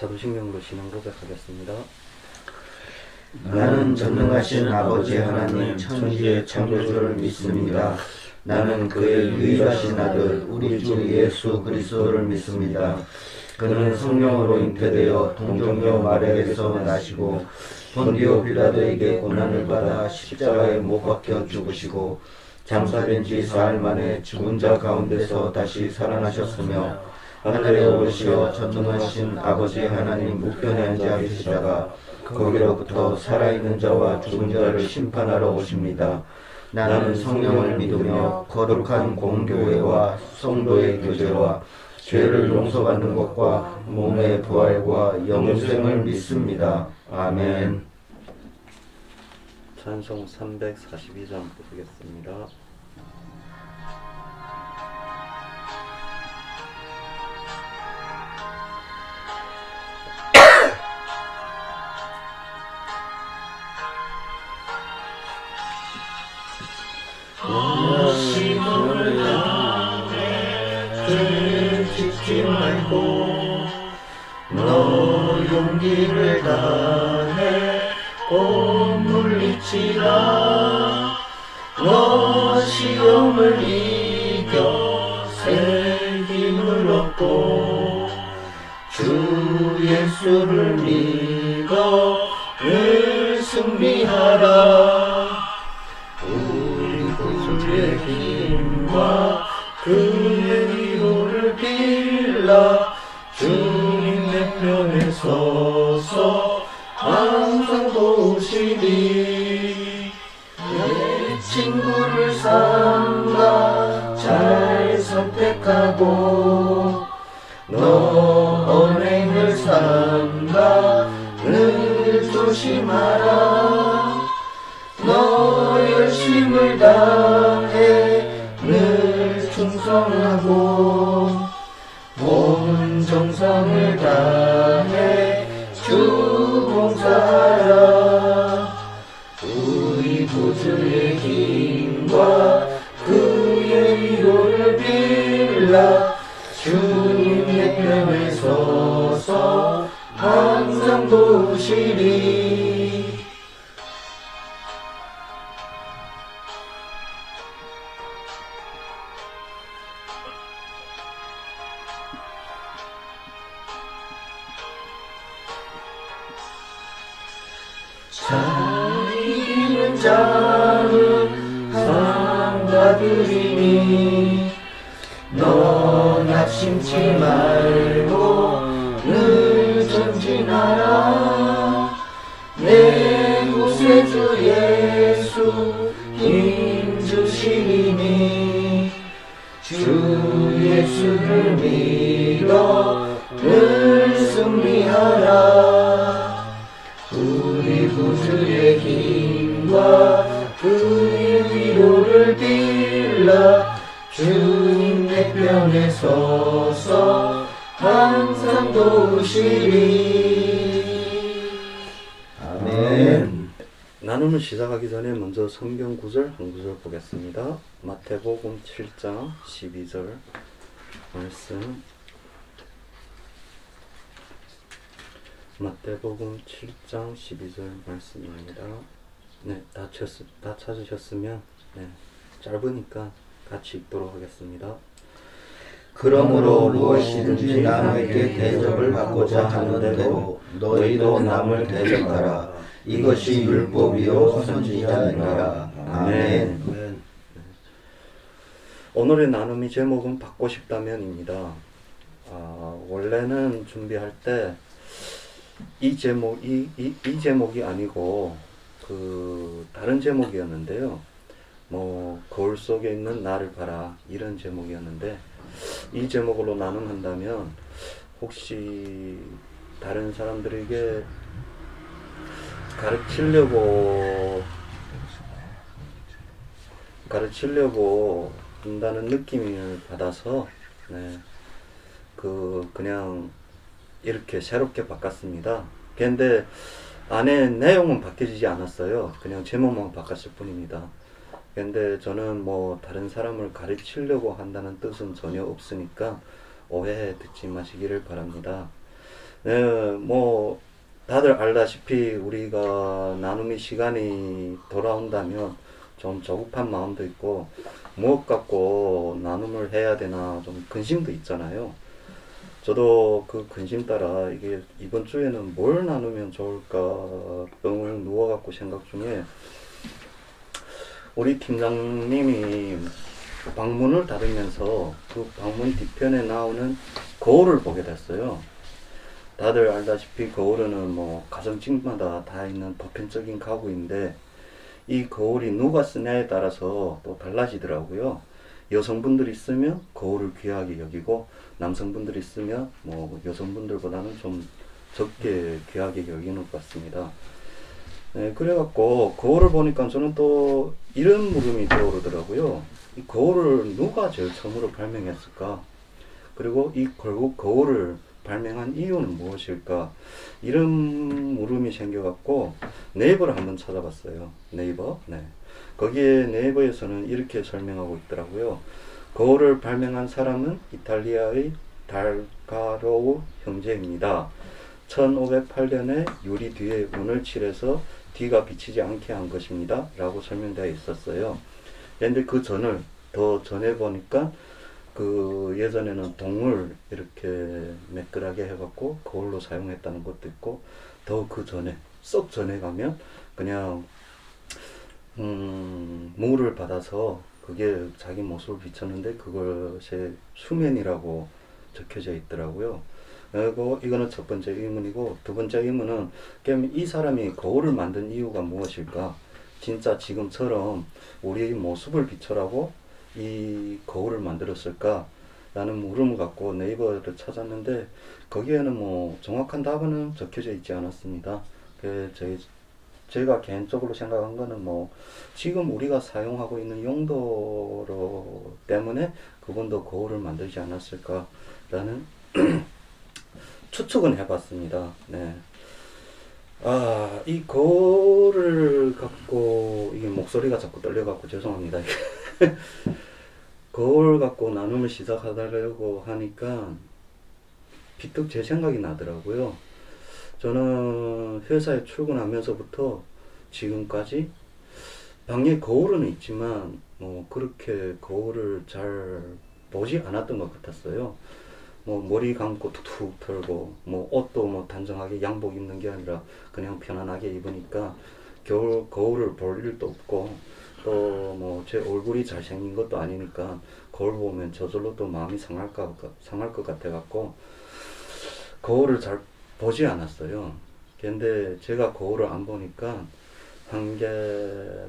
사도신경으로 신앙 고백하겠습니다. 나는 전능하신 아버지 하나님 천지의 창조주를 믿습니다. 나는 그의 유일하신 아들 우리 주 예수 그리스도를 믿습니다. 그는 성령으로 잉태되어 동정녀 마리아에게서 나시고 본디오 빌라도에게 고난을 받아 십자가에 못 박혀 죽으시고 장사된 지 사흘 만에 죽은 자 가운데서 다시 살아나셨으며 하늘에 오르시어 전능하신 아버지 하나님 우편에 앉아 계시다가 거기로부터 살아있는 자와 죽은 자를 심판하러 오십니다. 나는 성령을 믿으며 거룩한 공교회와 성도의 교제와 죄를 용서받는 것과 몸의 부활과 영생을 믿습니다. 아멘. 찬송 342장 부르겠습니다. 힘을 다해 죄를 짓지 말고 너 용기를 다해 곧 물리치라. 너 시험을 이겨 새 힘을 얻고 주 예수를 믿어 늘 승리하라. 우리의 힘과 그의 위로를 빌라. 주님의 편에 서서 항상 도우시리. 내 친구를 삼가 잘 선택하고 너 언행을 삼가 늘 조심하라. 너 열심을 다해 늘 충성하고 온 정성을 다해 주 봉사하라. 우리 구주의 힘과 그의 위로를 빌라. 주님의 편에 서서 항상 도우시리. 잘 이기는 자는 상 받으리니 너 낙심치 말고 늘 전진하라. 내 구세주 예수 힘 주시리니 주 예수를 믿어 늘 승리하라. 우리 구주의 힘과 그의 위로를 빌라. 주님의 편에 서서 항상 도우시리. 아멘. 나눔을 시작하기 전에 먼저 성경 구절 한 구절 보겠습니다. 마태복음 7장 12절 말씀. 마태복음 7장 12절 말씀입니다. 네, 다 찾으셨으면 네, 짧으니까 같이 읽도록 하겠습니다. 그러므로 무엇이든지 남에게 대접을 받고자 하는데도 너희도 남을 대접하라. 이것이 율법이요 선지자니라. 아멘. 오늘의 나눔이 제목은 받고 싶다면입니다. 원래는 준비할 때 이 제목이 아니고 다른 제목이었는데요. 뭐 거울 속에 있는 나를 봐라 이런 제목이었는데 이 제목으로 나눔한다면 혹시 다른 사람들에게 가르치려고 한다는 느낌을 받아서 그냥 이렇게 새롭게 바꿨습니다. 근데 안에 내용은 바뀌지 않았어요. 그냥 제목만 바꿨을 뿐입니다. 근데 저는 뭐 다른 사람을 가르치려고 한다는 뜻은 전혀 없으니까 오해 듣지 마시기를 바랍니다. 네, 뭐 다들 알다시피 우리가 나눔의 시간이 돌아온다면 좀 조급한 마음도 있고 무엇 갖고 나눔을 해야 되나 좀 근심도 있잖아요. 저도 그 근심 따라 이게 이번 주에는 뭘 나누면 좋을까 뻥 누워갖고 생각 중에 우리 팀장님이 방문을 닫으면서 그 방문 뒤편에 나오는 거울을 보게 됐어요. 다들 알다시피 거울은 뭐 가정집마다 다 있는 보편적인 가구인데 이 거울이 누가 쓰냐에 따라서 또 달라지더라고요. 여성분들이 쓰면 거울을 귀하게 여기고 남성분들이 쓰면 뭐 여성분들보다는 좀 적게 귀하게 여기는 것 같습니다. 네, 그래갖고 거울을 보니까 저는 또 이런 물음이 떠오르더라고요. 이 거울을 누가 제일 처음으로 발명했을까? 그리고 이 결국 거울을 발명한 이유는 무엇일까? 이런 물음이 생겨갖고 네이버를 한번 찾아봤어요. 네이버. 네. 거기에 네이버에서는 이렇게 설명하고 있더라고요. 거울을 발명한 사람은 이탈리아의 달가로우 형제입니다. 1508년에 유리 뒤에 운을 칠해서 뒤가 비치지 않게 한 것입니다. 라고 설명되어 있었어요. 근데 그 전을 더 전에 보니까 그 예전에는 동을 이렇게 매끈하게 해갖고 거울로 사용했다는 것도 있고 더 그 전에 썩 전에 가면 그냥 물을 받아서 그게 자기 모습을 비쳤는데 그것이 수면이라고 적혀져 있더라고요. 그리고 이거는 첫 번째 의문이고 두 번째 의문은 이 사람이 거울을 만든 이유가 무엇일까? 진짜 지금처럼 우리의 모습을 비춰라고 이 거울을 만들었을까? 라는 물음을 갖고 네이버를 찾았는데 거기에는 뭐 정확한 답은 적혀져 있지 않았습니다. 제가 개인적으로 생각한 거는 뭐 지금 우리가 사용하고 있는 용도로 때문에 그분도 거울을 만들지 않았을까라는 추측은 해봤습니다. 네. 아, 이 거울을 갖고, 이게 목소리가 자꾸 떨려갖고 죄송합니다. 거울 갖고 나눔을 시작하려고 하니까 비뚝 제 생각이 나더라고요. 저는 회사에 출근하면서부터 지금까지 방에 거울은 있지만 뭐 그렇게 거울을 잘 보지 않았던 것 같았어요. 뭐 머리 감고 툭툭 털고 뭐 옷도 뭐 단정하게 양복 입는 게 아니라 그냥 편안하게 입으니까 거울을 볼 일도 없고 또 뭐 제 얼굴이 잘생긴 것도 아니니까 거울 보면 저절로 또 마음이 상할 것 같아 갖고 거울을 잘 보지 않았어요. 근데 제가 거울을 안 보니까 한 개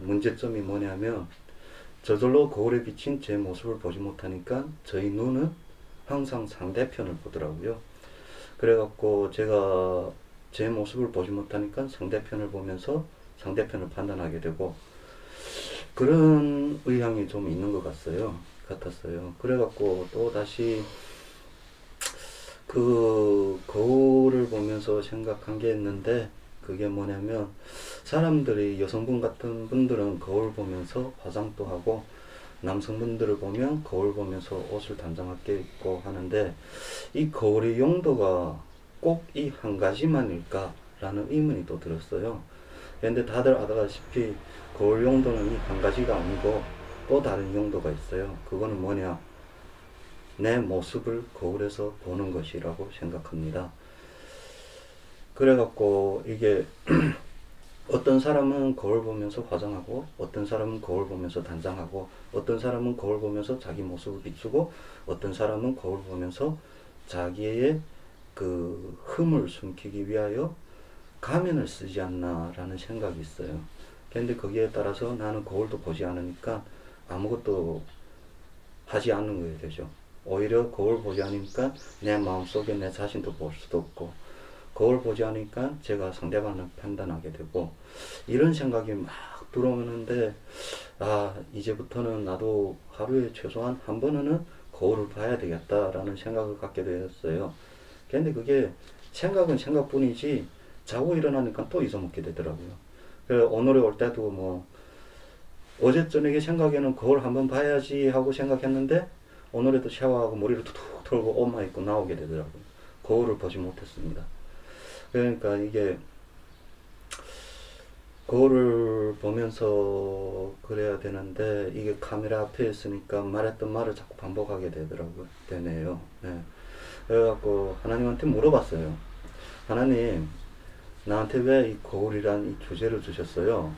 문제점이 뭐냐면 저절로 거울에 비친 제 모습을 보지 못하니까 저희 눈은 항상 상대편을 보더라고요. 그래갖고 제가 제 모습을 보지 못하니까 상대편을 보면서 상대편을 판단하게 되고 그런 의향이 좀 있는 것 같았어요. 그래갖고 또 다시 그 거울을 보면서 생각한 게 있는데 그게 뭐냐면 사람들이 여성분 같은 분들은 거울 보면서 화장도 하고 남성분들을 보면 거울 보면서 옷을 단정하게 입고 하는데 이 거울의 용도가 꼭 이 한 가지만일까 라는 의문이 또 들었어요. 그런데 다들 아다시피 거울 용도는 이 한 가지가 아니고 또 다른 용도가 있어요. 그거는 뭐냐? 내 모습을 거울에서 보는 것이라고 생각합니다. 그래갖고 이게 어떤 사람은 거울 보면서 화장하고 어떤 사람은 거울 보면서 단장하고 어떤 사람은 거울 보면서 자기 모습을 비추고 어떤 사람은 거울 보면서 자기의 그 흠을 숨기기 위하여 가면을 쓰지 않나 라는 생각이 있어요. 근데 거기에 따라서 나는 거울도 보지 않으니까 아무것도 하지 않는 거예요 되죠. 오히려 거울 보지 않으니까 내 마음속에 내 자신도 볼 수도 없고 거울 보지 않으니까 제가 상대방을 판단하게 되고 이런 생각이 막 들어오는데 아 이제부터는 나도 하루에 최소한 한 번은 거울을 봐야 되겠다라는 생각을 갖게 되었어요. 근데 그게 생각은 생각뿐이지 자고 일어나니까 또 잊어먹게 되더라고요. 그래서 오늘에 올 때도 뭐 어제 저녁에 생각에는 거울 한번 봐야지 하고 생각했는데 오늘에도 샤워하고 머리를 툭툭 털고 옷만 입고 나오게 되더라고요. 거울을 보지 못했습니다. 그러니까 이게 거울을 보면서 그래야 되는데 이게 카메라 앞에 있으니까 말했던 말을 자꾸 반복하게 되네요. 네. 그래갖고 하나님한테 물어봤어요. 하나님, 나한테 왜 이 거울이란 이 주제를 주셨어요?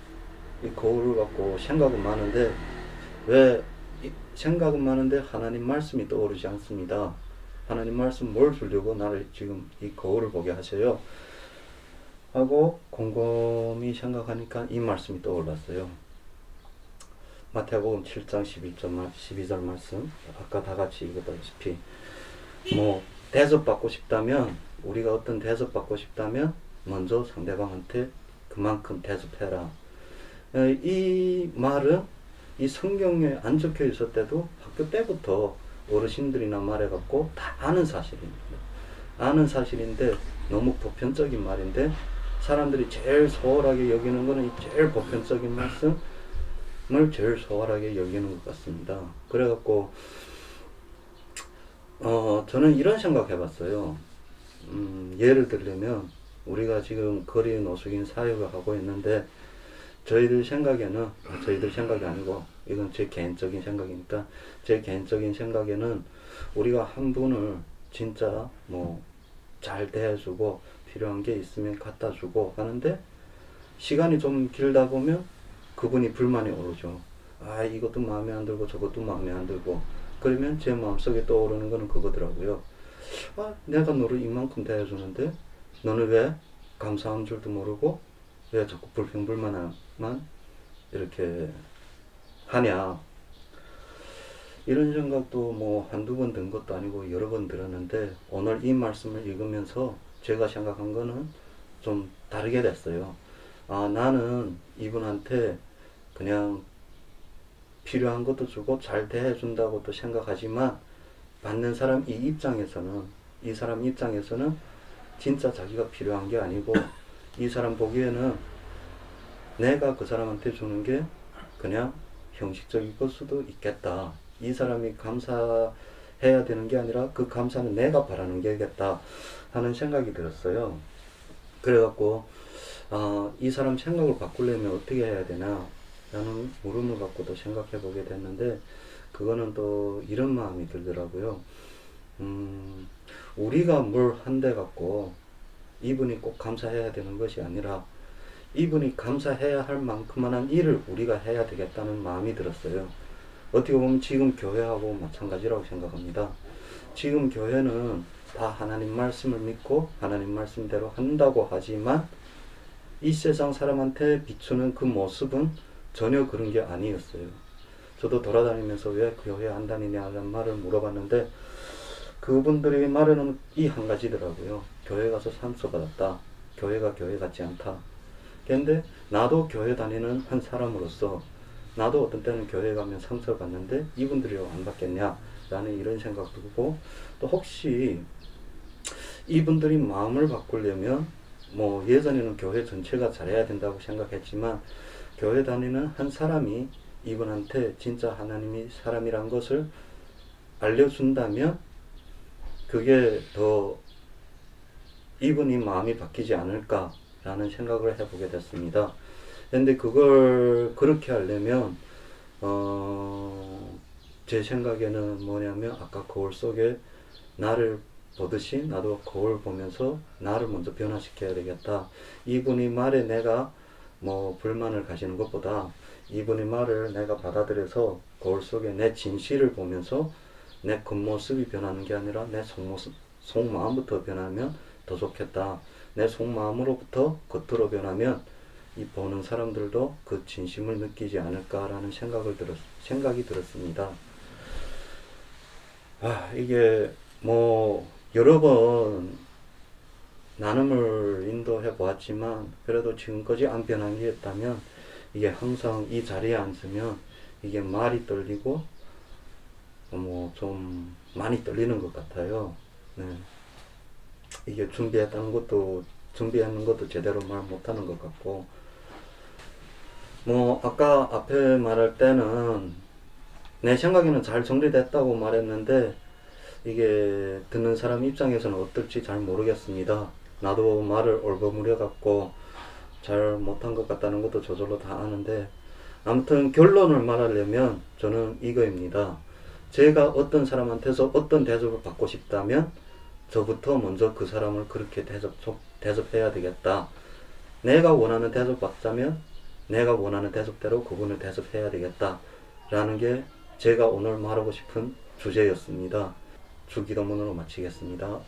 이 거울을 갖고 생각은 많은데 왜 생각은 많은데 하나님 말씀이 떠오르지 않습니다. 하나님 말씀 뭘 주려고 나를 지금 이 거울을 보게 하세요? 하고 곰곰이 생각하니까 이 말씀이 떠올랐어요. 마태복음 7장 12절 말씀, 아까 다 같이 읽었다시피 뭐 대접받고 싶다면, 우리가 어떤 대접받고 싶다면 먼저 상대방한테 그만큼 대접해라. 이 말은 이 성경에 안 적혀 있을 때도 학교 때부터 어르신들이나 말해갖고 다 아는 사실입니다. 아는 사실인데 너무 보편적인 말인데 사람들이 제일 소홀하게 여기는 거는 이 제일 보편적인 말씀을 제일 소홀하게 여기는 것 같습니다. 그래갖고 저는 이런 생각 해봤어요. 예를 들려면 우리가 지금 거리 노숙인 사역을 하고 있는데 저희들 생각이 아니고 이건 제 개인적인 생각이니까 제 개인적인 생각에는 우리가 한 분을 진짜 뭐 잘 대해주고 필요한 게 있으면 갖다 주고 하는데 시간이 좀 길다 보면 그분이 불만이 오르죠. 아, 이것도 마음에 안 들고 저것도 마음에 안 들고. 그러면 제 마음속에 떠오르는 거는 그거더라고요. 아, 내가 너를 이만큼 대해주는데 너는 왜 감사한 줄도 모르고 왜 자꾸 불평불만만 이렇게 하냐. 이런 생각도 뭐 한두 번 든 것도 아니고 여러 번 들었는데 오늘 이 말씀을 읽으면서 제가 생각한 거는 좀 다르게 됐어요. 아, 나는 이분한테 그냥 필요한 것도 주고 잘 대해준다고도 생각하지만 받는 사람 이 사람 입장에서는 진짜 자기가 필요한 게 아니고 이 사람 보기에는 내가 그 사람한테 주는 게 그냥 형식적일 걸 수도 있겠다. 이 사람이 감사해야 되는 게 아니라 그 감사는 내가 바라는 게겠다 하는 생각이 들었어요. 그래갖고 이 사람 생각을 바꾸려면 어떻게 해야 되나 라는 물음을 갖고도 생각해 보게 됐는데 그거는 또 이런 마음이 들더라고요. 우리가 뭘 한데 갖고 이분이 꼭 감사해야 되는 것이 아니라 이분이 감사해야 할 만큼만한 일을 우리가 해야 되겠다는 마음이 들었어요. 어떻게 보면 지금 교회하고 마찬가지라고 생각합니다. 지금 교회는 다 하나님 말씀을 믿고 하나님 말씀대로 한다고 하지만 이 세상 사람한테 비추는 그 모습은 전혀 그런 게 아니었어요. 저도 돌아다니면서 왜 교회 안 다니냐는 말을 물어봤는데 그분들의 말은 이 한 가지더라고요. 교회 가서 상처받았다. 교회가 교회 같지 않다. 그런데 나도 교회 다니는 한 사람으로서 나도 어떤 때는 교회 가면 상처받는데 이분들이 안 받겠냐 라는 이런 생각도 들고 또 혹시 이분들이 마음을 바꾸려면 뭐 예전에는 교회 전체가 잘해야 된다고 생각했지만 교회 다니는 한 사람이 이분한테 진짜 하나님이 사람이란 것을 알려준다면 그게 더 이분이 마음이 바뀌지 않을까라는 생각을 해보게 됐습니다. 근데 그걸 그렇게 하려면 제 생각에는 뭐냐면 아까 거울 속에 나를 보듯이 나도 거울 보면서 나를 먼저 변화시켜야 되겠다. 이분이 말에 내가 뭐 불만을 가지는 것보다 이분의 말을 내가 받아들여서 거울 속에 내 진실을 보면서 내 겉모습이 변하는 게 아니라 내 속마음부터 변하면 더 좋겠다. 내 속마음으로부터 겉으로 변하면 이 보는 사람들도 그 진심을 느끼지 않을까라는 생각이 들었습니다. 이게 뭐 여러 번 나눔을 인도해 보았지만 그래도 지금까지 안 변한 게 있다면 이게 항상 이 자리에 앉으면 이게 말이 떨리고 뭐 좀 많이 떨리는 것 같아요. 네. 이게 준비하는 것도 제대로 말 못하는 것 같고 뭐 아까 앞에 말할 때는 내 생각에는 잘 정리됐다고 말했는데 이게 듣는 사람 입장에서는 어떨지 잘 모르겠습니다. 나도 말을 얼버무려 갖고 잘 못한 것 같다는 것도 저절로 다 아는데, 아무튼 결론을 말하려면 저는 이거입니다. 제가 어떤 사람한테서 어떤 대접을 받고 싶다면 저부터 먼저 그 사람을 그렇게 대접해야 되겠다. 내가 원하는 대접 받자면 내가 원하는 대접대로 그분을 대접해야 되겠다 라는 게 제가 오늘 말하고 싶은 주제였습니다. 주기도문으로 마치겠습니다.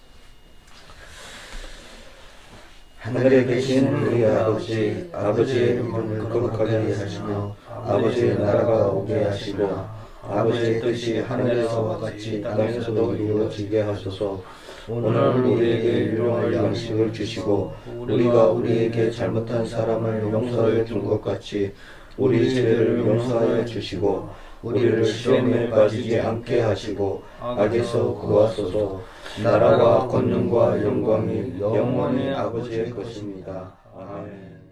하늘에 계신 우리 아버지, 아버지의 이름을 거룩하게 하시며 아버지의 나라가 오게 하시고 아버지의 뜻이 하늘에서와 같이 땅에서도 이루어지게 하소서. 오늘 우리에게 일용할 양식을 주시고 우리가 우리에게 잘못한 사람을 용서해 준 것 같이 우리 죄를 용서하여 주시고 우리를 시험에 빠지지 않게 하시고 악에서 구하소서. 나라와 권능과 영광이 영원히 아버지의 것입니다. 아멘.